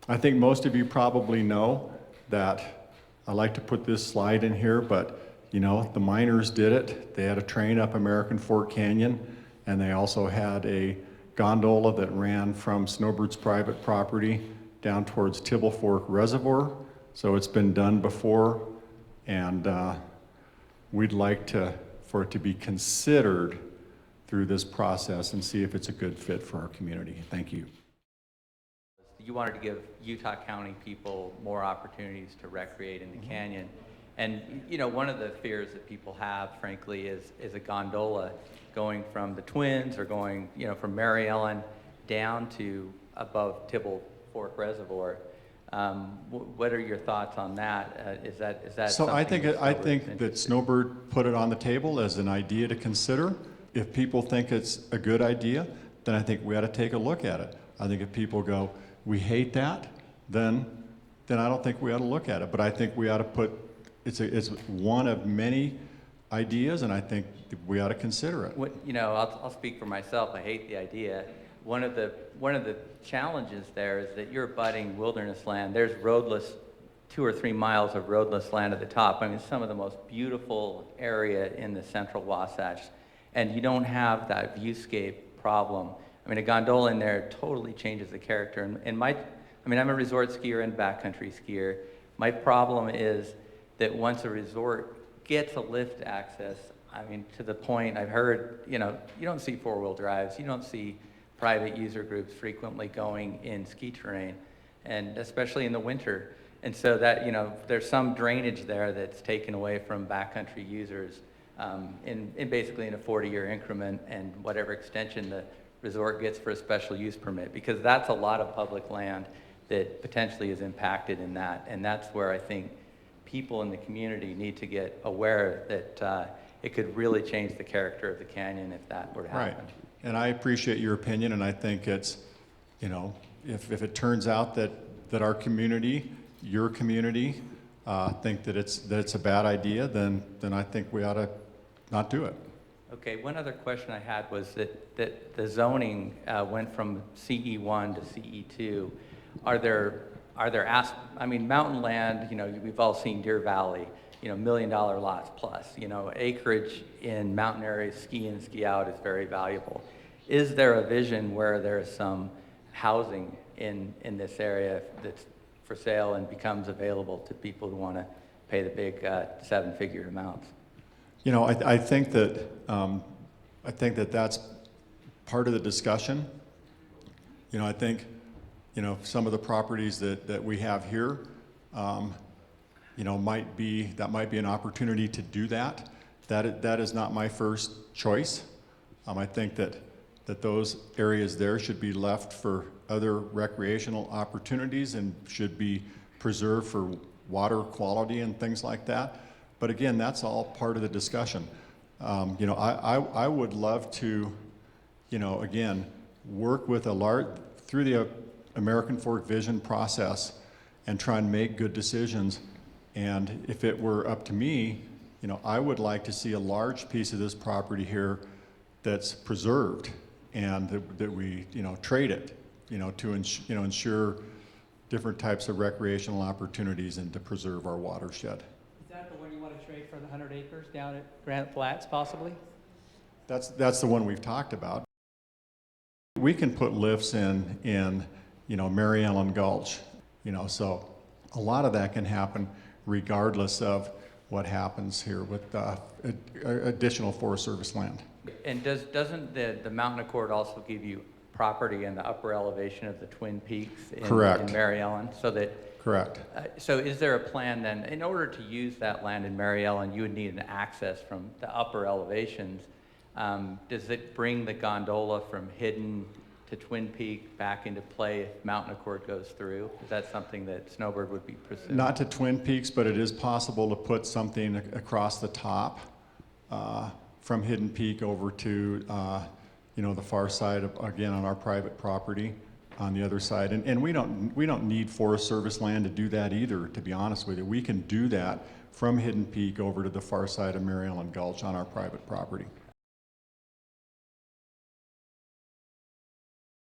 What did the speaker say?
I think most of you probably know that I like to put this slide in here, but you know, the miners did it. They had a train up American Fork Canyon, and they also had a gondola that ran from Snowbird's private property down towards Tibble Fork Reservoir. So it's been done before, and we'd like for it to be considered through this process and see if it's a good fit for our community. Thank you. You wanted to give Utah County people more opportunities to recreate in the canyon. And you know, one of the fears that people have, frankly, is a gondola going from the Twins or going, you know, from Mary Ellen down to above Tibble Fork Reservoir. What are your thoughts on that? Is that so? I think that that Snowbird put it on the table as an idea to consider. If people think it's a good idea, then I think we ought to take a look at it. I think if people go, we hate that, then I don't think we ought to look at it. But I think we ought to put it's one of many ideas, and I think we ought to consider it. You know, I'll speak for myself. I hate the idea. One of the challenges there is that you're abutting wilderness land. There's roadless, 2 or 3 miles of roadless land at the top. I mean, some of the most beautiful area in the central Wasatch, and you don't have that viewscape problem. I mean, a gondola in there totally changes the character. And I'm a resort skier and backcountry skier. My problem is that once a resort gets a lift access, I mean, to the point I've heard, you know, you don't see 4-wheel drives, you don't see private user groups frequently going in ski terrain, and especially in the winter. And so that, you know, there's some drainage there that's taken away from backcountry users in basically in a 40-year increment, and whatever extension the resort gets for a special use permit, because that's a lot of public land that potentially is impacted in that. And that's where I think people in the community need to get aware that it could really change the character of the canyon if that were to happen. Right. And I appreciate your opinion, and I think it's, you know, if it turns out that our community, your community, think that it's a bad idea, then I think we ought to not do it. Okay, one other question I had was that the zoning went from CE1 to CE2. I mean, mountain land, you know, we've all seen Deer Valley, you know, $1 million lots plus, you know, acreage in mountain areas, ski in, ski out is very valuable. Is there a vision where there is some housing in this area that's for sale and becomes available to people who want to pay the big 7-figure amounts? You know, I think that that's part of the discussion. You know, I think, you know, some of the properties that we have here, you know, might be an opportunity to do that. That is not my first choice. I think that those areas there should be left for other recreational opportunities and should be preserved for water quality and things like that. But again, that's all part of the discussion. You know, I would love to, you know, again, work with through the American Fork Vision process and try and make good decisions. And if it were up to me, you know, I would like to see a large piece of this property here that's preserved, and that we, you know, trade it, you know, to ensure different types of recreational opportunities and to preserve our watershed. Is that the one you want to trade for the 100 acres down at Granite Flats, possibly? That's the one we've talked about. We can put lifts in you know, Mary Ellen Gulch, you know, so a lot of that can happen regardless of what happens here with additional Forest Service land. And doesn't the Mountain Accord also give you property in the upper elevation of the Twin Peaks in Mary Ellen? So that Correct. So is there a plan then, in order to use that land in Mary Ellen, you would need an access from the upper elevations. Does it bring the gondola from Hidden to Twin Peak back into play if Mountain Accord goes through? Is that something that Snowbird would be pursuing? Not to Twin Peaks, but it is possible to put something across the top from Hidden Peak over to you know, the far side of, again, on our private property on the other side. And we don't need Forest Service land to do that either, to be honest with you. We can do that from Hidden Peak over to the far side of Mary Ellen Gulch on our private property.